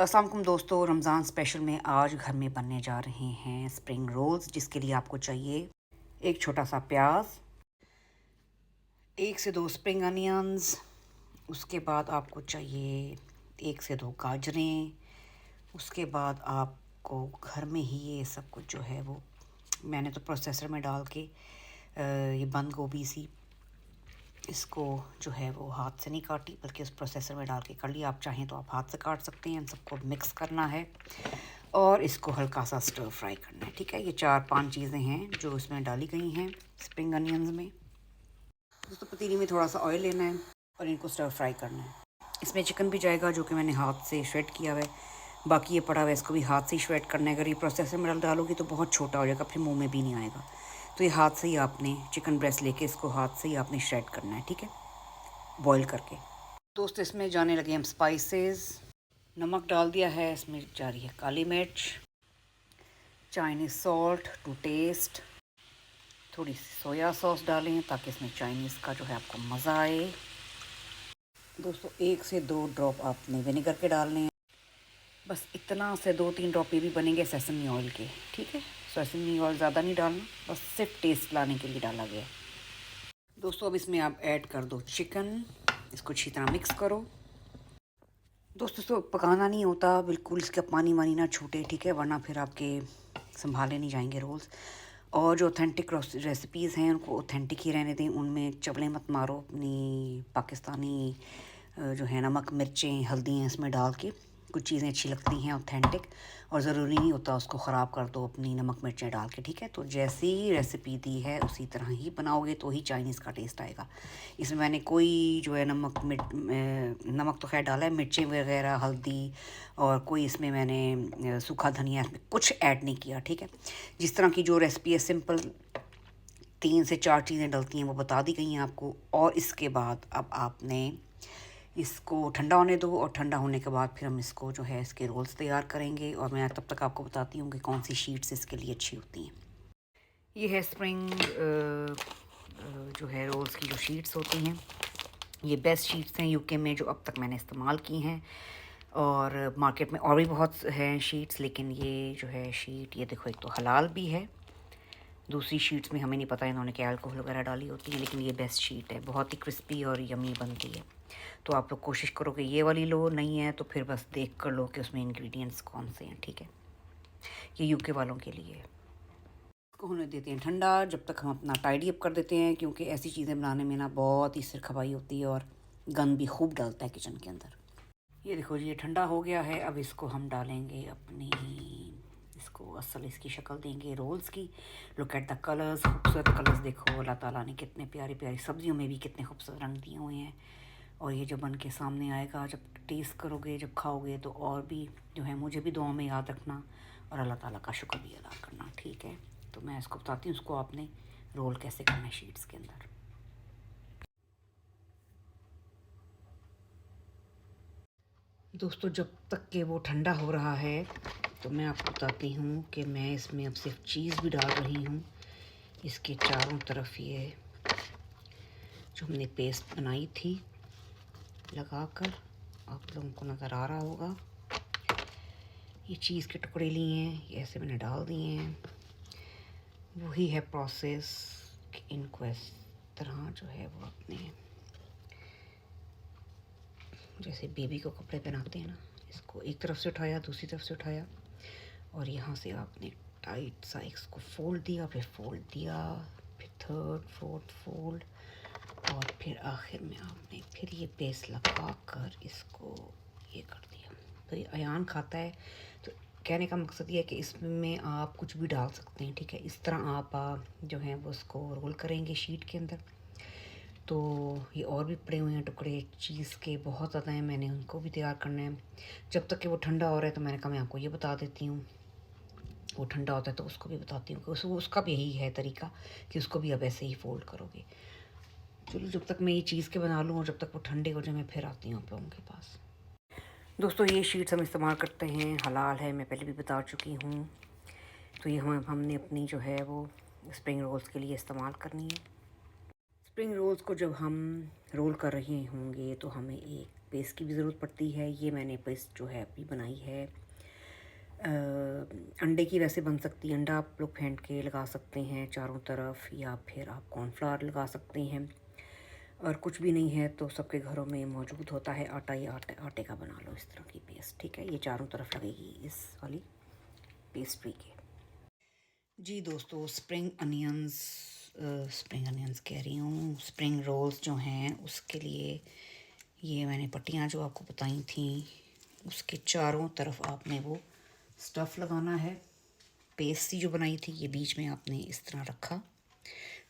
अस्सलाम वालेकुम दोस्तों, रमज़ान स्पेशल में आज घर में बनने जा रहे हैं स्प्रिंग रोल्स, जिसके लिए आपको चाहिए एक छोटा सा प्याज, एक से दो स्प्रिंग अनियंस। उसके बाद आपको चाहिए एक से दो गाजरें। उसके बाद आपको घर में ही ये सब कुछ जो है वो मैंने तो प्रोसेसर में डाल के ये बंद गोभी सी इसको जो है वो हाथ से नहीं काटी, बल्कि उस प्रोसेसर में डाल के कर लिया। आप चाहें तो आप हाथ से काट सकते हैं। इन सबको मिक्स करना है और इसको हल्का सा स्टर फ्राई करना है। ठीक है, ये 4-5 चीज़ें हैं जो इसमें डाली गई हैं स्प्रिंग अनियंस में। दोस्तों पतीली में थोड़ा सा ऑयल लेना है और इनको स्टर फ्राई करना है। इसमें चिकन भी जाएगा जो कि मैंने हाथ से श्रेड किया हुआ है। बाकी ये पड़ा हुआ है, इसको भी हाथ से ही श्रेड करना है। अगर ये प्रोसेसर में डालोगी तो बहुत छोटा हो जाएगा, फिर मुंह में भी नहीं आएगा। तो ये हाथ से ही आपने चिकन ब्रेस्ट लेके इसको हाथ से ही आपने श्रेड करना है। ठीक है, बॉईल करके। दोस्तों इसमें जाने लगे हम स्पाइसेस। नमक डाल दिया है, इसमें जा रही है काली मिर्च, चाइनीज़ सॉल्ट टू टेस्ट, थोड़ी सी सोया सॉस डालें ताकि इसमें चाइनीज़ का जो है आपको मज़ा आए। दोस्तों 1 से 2 ड्रॉप आपने विनेगर के डालने हैं, बस इतना से 2-3 ड्रॉप ये भी बनेंगे सेसमी ऑयल के। ठीक है, सेसमी ऑयल ज़्यादा नहीं डालना, बस सिर्फ टेस्ट लाने के लिए डाला गया। दोस्तों अब इसमें आप ऐड कर दो चिकन, इसको अच्छी तरह मिक्स करो। दोस्तों इसको पकाना नहीं होता बिल्कुल, इसका पानी वानी ना छूटे, ठीक है, वरना फिर आपके संभाले नहीं जाएंगे रोल्स। और जो ऑथेंटिक रेसिपीज़ हैं उनको ऑथेंटिक ही रहने दें, उनमें चबले मत मारो अपनी पाकिस्तानी जो है नमक मिर्चें हल्दी हैं इसमें डाल के। कुछ चीज़ें अच्छी लगती हैं ऑथेंटिक, और ज़रूरी नहीं होता उसको ख़राब कर दो अपनी नमक मिर्चें डाल के। ठीक है, तो जैसी रेसिपी दी है उसी तरह ही बनाओगे तो ही चाइनीज़ का टेस्ट आएगा। इसमें मैंने कोई जो है नमक तो खैर डाला है, मिर्चें वगैरह हल्दी, और कोई इसमें मैंने सूखा धनिया इसमें कुछ ऐड नहीं किया। ठीक है, जिस तरह की जो रेसिपी है सिंपल 3 से 4 चीज़ें डलती हैं वो बता दी गई हैं आपको। और इसके बाद अब आपने इसको ठंडा होने दो, और ठंडा होने के बाद फिर हम इसको जो है इसके रोल्स तैयार करेंगे। और मैं तब तक आपको बताती हूँ कि कौन सी शीट्स इसके लिए अच्छी होती हैं। ये है स्प्रिंग जो है रोल्स की जो शीट्स होती हैं, ये बेस्ट शीट्स हैं यूके में जो अब तक मैंने इस्तेमाल की हैं। और मार्केट में और भी बहुत हैं शीट्स, लेकिन ये जो है शीट, ये देखो, एक तो हलाल भी है, दूसरी शीट्स में हमें नहीं पता इन्होंने क्या अल्कोहल वगैरह डाली होती है, लेकिन ये बेस्ट शीट है, बहुत ही क्रिस्पी और यमी बनती है। तो आप लोग कोशिश करो कि ये वाली लो, नहीं है तो फिर बस देख कर लो कि उसमें इंग्रेडिएंट्स कौन से हैं। ठीक है, ये यूके वालों के लिए है। इसको होने देते हैं ठंडा, जब तक हम अपना टाइडी अप कर देते हैं, क्योंकि ऐसी चीज़ें बनाने में ना बहुत ही सिर खपाई होती है और गंद भी खूब डालता है किचन के अंदर। ये देखो जी, ये ठंडा हो गया है। अब इसको हम डालेंगे अपनी, इसको असल इसकी शक्ल देंगे रोल्स की। लुक एट द कलर्स, खूबसूरत कलर्स देखो, अल्लाह ताला ने कितने प्यारी प्यारी सब्जियों में भी कितने खूबसूरत रंग दिए हुए हैं। और ये जब बन के सामने आएगा, जब टेस्ट करोगे, जब खाओगे, तो और भी जो है मुझे भी दुआ में याद रखना और अल्लाह ताला का शुक्र भी अदा करना। ठीक है, तो मैं इसको बताती हूँ उसको आपने रोल कैसे करना है शीट्स के अंदर। दोस्तों जब तक कि वो ठंडा हो रहा है तो मैं आपको बताती हूँ कि मैं इसमें अब सिर्फ चीज़ भी डाल रही हूँ। इसके चारों तरफ ये जो हमने पेस्ट बनाई थी लगाकर, आप लोगों को नज़र आ रहा होगा, ये चीज़ के टुकड़े लिए हैं, ये ऐसे मैंने डाल दिए हैं। वही है प्रोसेस कि इनको इस तरह जो है वो अपने, जैसे बेबी को कपड़े पहनाते हैं ना, इसको एक तरफ से उठाया, दूसरी तरफ से उठाया, और यहाँ से आपने टाइट सा इसको फोल्ड दिया, फिर फोल्ड दिया, फिर थर्ड फोर्थ फोल्ड, और फिर आखिर में आपने फिर ये बेस लगा कर इसको ये कर दिया। तो ये अयान खाता है, तो कहने का मकसद ये है कि इसमें आप कुछ भी डाल सकते हैं। ठीक है, इस तरह आप जो है वो उसको रोल करेंगे शीट के अंदर। तो ये और भी पड़े हुए हैं टुकड़े चीज़ के, बहुत ज़्यादा हैं, मैंने उनको भी तैयार करना है। जब तक कि वो ठंडा हो रहा है तो मैंने कहा मैं आपको ये बता देती हूँ, वो ठंडा होता है तो उसको भी बताती हूँ कि उसका भी यही है तरीका कि उसको भी अब ऐसे ही फ़ोल्ड करोगे। चलो जब तक मैं ये चीज़ के बना लूँ और जब तक वो ठंडे हो जाए मैं फिर आती हूँ आप लोगों के पास। दोस्तों ये शीट्स हम इस्तेमाल करते हैं, हलाल है, मैं पहले भी बता चुकी हूँ। तो ये हमने अपनी जो है वो स्प्रिंग रोल्स के लिए इस्तेमाल करनी है। स्प्रिंग रोल्स को जब हम रोल कर रहे होंगे तो हमें एक पेस्ट की भी ज़रूरत पड़ती है। ये मैंने पेस्ट जो है अभी बनाई है। अंडे की वैसे बन सकती है, अंडा आप लोग फेंट के लगा सकते हैं चारों तरफ, या फिर आप कॉर्नफ्लावर लगा सकते हैं। और कुछ भी नहीं है तो सबके घरों में मौजूद होता है आटा, या आटे का बना लो इस तरह की पेस्ट, ठीक है। ये चारों तरफ लगेगी इस वाली पेस्ट्री के। जी दोस्तों, स्प्रिंग अनियंस कह रही हूँ, स्प्रिंग रोल्स जो हैं उसके लिए ये मैंने पट्टियाँ जो आपको बताई थी उसके चारों तरफ आपने वो स्टफ़ लगाना है। पेस्ट सी जो बनाई थी ये बीच में आपने इस तरह रखा,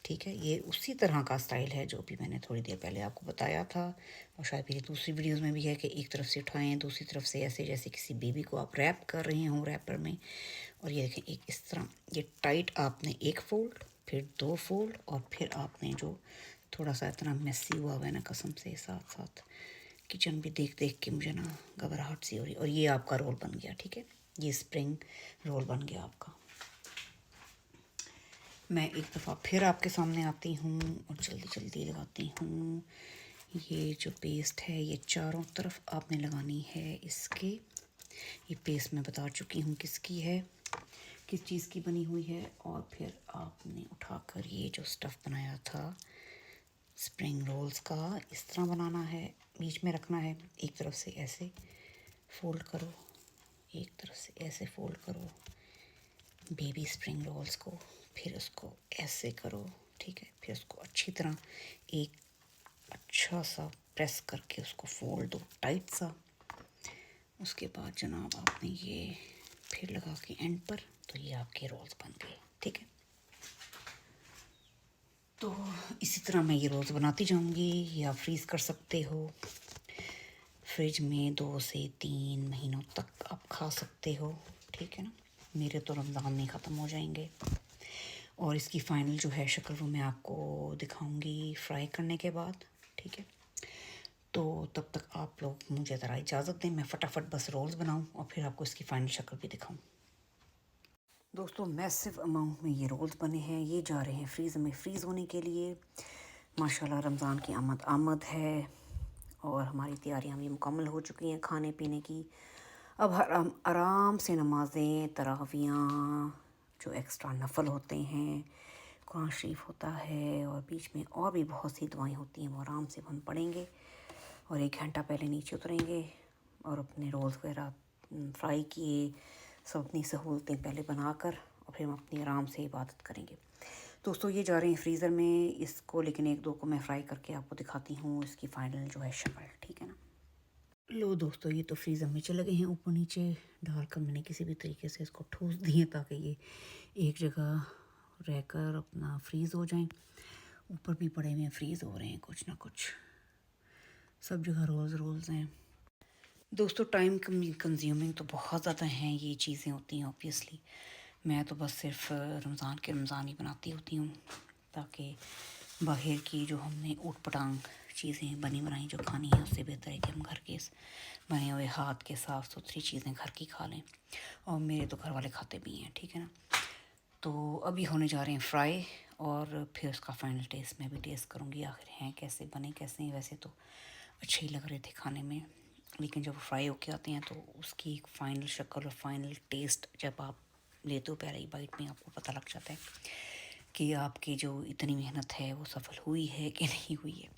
ठीक है। ये उसी तरह का स्टाइल है जो भी मैंने थोड़ी देर पहले आपको बताया था, और शायद मेरी दूसरी वीडियोस में भी है कि एक तरफ से उठाएं, दूसरी तरफ से ऐसे जैसे किसी बेबी को आप रैप कर रहे हों रैपर में। और ये देखें, एक इस तरह ये टाइट आपने एक फ़ोल्ड, फिर दो फोल्ड, और फिर आपने जो थोड़ा सा इतना मेसी हुआ है ना कसम से, साथ साथ किचन भी देख देख के मुझे ना घबराहट सी हो रही। और ये आपका रोल बन गया, ठीक है। ये स्प्रिंग रोल बन गया आपका। मैं एक दफ़ा फिर आपके सामने आती हूँ और जल्दी जल्दी लगाती हूँ। ये जो पेस्ट है ये चारों तरफ आपने लगानी है इसके। ये पेस्ट मैं बता चुकी हूँ किसकी है, किस चीज़ की बनी हुई है। और फिर आपने उठाकर ये जो स्टफ़ बनाया था स्प्रिंग रोल्स का, इस तरह बनाना है, बीच में रखना है। एक तरफ से ऐसे फोल्ड करो, एक तरफ से ऐसे फोल्ड करो बेबी स्प्रिंग रोल्स को, फिर उसको ऐसे करो, ठीक है। फिर उसको अच्छी तरह एक अच्छा सा प्रेस करके उसको फोल्ड दो टाइट सा। उसके बाद जनाब आपने ये फिर लगा के एंड पर, तो ये आपके रोल्स बन गए, ठीक है। तो इसी तरह मैं ये रोल्स बनाती जाऊंगी। या फ्रीज़ कर सकते हो, फ्रिज में 2 से 3 महीनों तक आप खा सकते हो, ठीक है ना। मेरे तो रमज़ान में ख़त्म हो जाएंगे। और इसकी फ़ाइनल जो है शक्ल वो मैं आपको दिखाऊंगी फ्राई करने के बाद, ठीक है। तो तब तक आप लोग मुझे ज़रा इजाज़त दें, मैं फटाफट बस रोल्स बनाऊं और फिर आपको इसकी फ़ाइनल शक्ल भी दिखाऊं। दोस्तों, मैसिव अमाउंट में ये रोल्स बने हैं, ये जा रहे हैं फ्रीज़ में फ्रीज़ होने के लिए। माशाल्लाह रमज़ान की आमद है और हमारी तैयारियां भी मुकम्मल हो चुकी हैं खाने पीने की। अब आराम से नमाज़ें, तरावियाँ, जो एक्स्ट्रा नफल होते हैं, कुरान शरीफ होता है, और बीच में और भी बहुत सी दुआएं होती हैं, वो आराम से हम पढ़ेंगे। और 1 घंटा पहले नीचे उतरेंगे और अपने रोल्स वगैरह फ्राई किए, सब अपनी सहूलतें पहले बनाकर, और फिर हम अपनी आराम से इबादत करेंगे। दोस्तों, ये जा रहे हैं फ्रीज़र में इसको, लेकिन 1-2 को मैं फ्राई करके आपको दिखाती हूँ इसकी फ़ाइनल जो है शक्ल, ठीक है ना। लो दोस्तों, ये तो फ्रीज़र में चले गए हैं, ऊपर नीचे डालकर मैंने किसी भी तरीके से इसको ठूस दिए ताकि ये एक जगह रहकर अपना फ्रीज़ हो जाएं। ऊपर भी पड़े हुए फ्रीज़ हो रहे हैं कुछ ना कुछ, सब जगह रोल्स हैं। दोस्तों, टाइम कंज्यूमिंग तो बहुत ज़्यादा हैं ये चीज़ें होती हैं ऑब्वियसली। मैं तो बस सिर्फ रमज़ान ही बनाती होती हूँ, ताकि बाहर की जो हमने ऊट पटांग चीज़ें बनी बनाई जो खानी है उससे बेहतर है कि हम घर के बने हुए हाथ के साफ़ सुथरी चीज़ें घर की खा लें। और मेरे तो घर वाले खाते भी हैं, ठीक है ना। तो अभी होने जा रहे हैं फ्राई, और फिर उसका फ़ाइनल टेस्ट मैं भी टेस्ट करूँगी आखिर हैं कैसे बने कैसे हैं। वैसे तो अच्छे ही लग रहे थे खाने में, लेकिन जब फ्राई होके आते हैं तो उसकी एक फ़ाइनल शक्ल और फ़ाइनल टेस्ट जब आप लेते हो पहले ही बाइट में आपको पता लग जाता है कि आपकी जो इतनी मेहनत है वो सफल हुई है कि नहीं हुई है।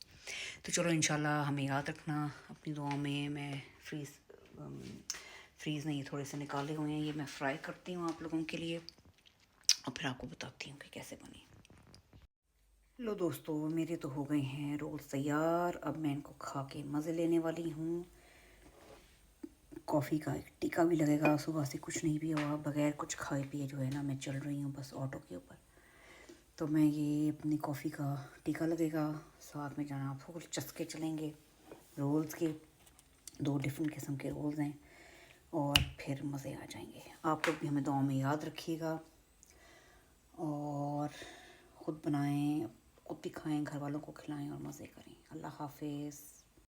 तो चलो, इंशाल्लाह हमें याद रखना अपनी दुआओं में। मैं फ्रीज़ नहीं, थोड़े से निकाले हुए हैं, ये मैं फ्राई करती हूँ आप लोगों के लिए और फिर आपको बताती हूँ कि कैसे बनी। लो दोस्तों, मेरे तो हो गए हैं रोल्स तैयार। अब मैं इनको खा के मज़े लेने वाली हूँ। कॉफ़ी का एक टीका भी लगेगा, सुबह से कुछ नहीं पिया हुआ, बगैर कुछ खाए पिए जो है ना मैं चल रही हूँ बस ऑटो के ऊपर। तो मैं ये अपनी कॉफ़ी का टीका लगेगा, साथ में जाना फुल चस्के चलेंगे रोल्स के। 2 डिफरेंट किस्म के रोल्स हैं और फिर मज़े आ जाएंगे। आप लोग भी हमें दुआ में याद रखिएगा और ख़ुद बनाएं, खुद भी खाएं, घर वालों को खिलाएं और मज़े करें। अल्लाह हाफिज़।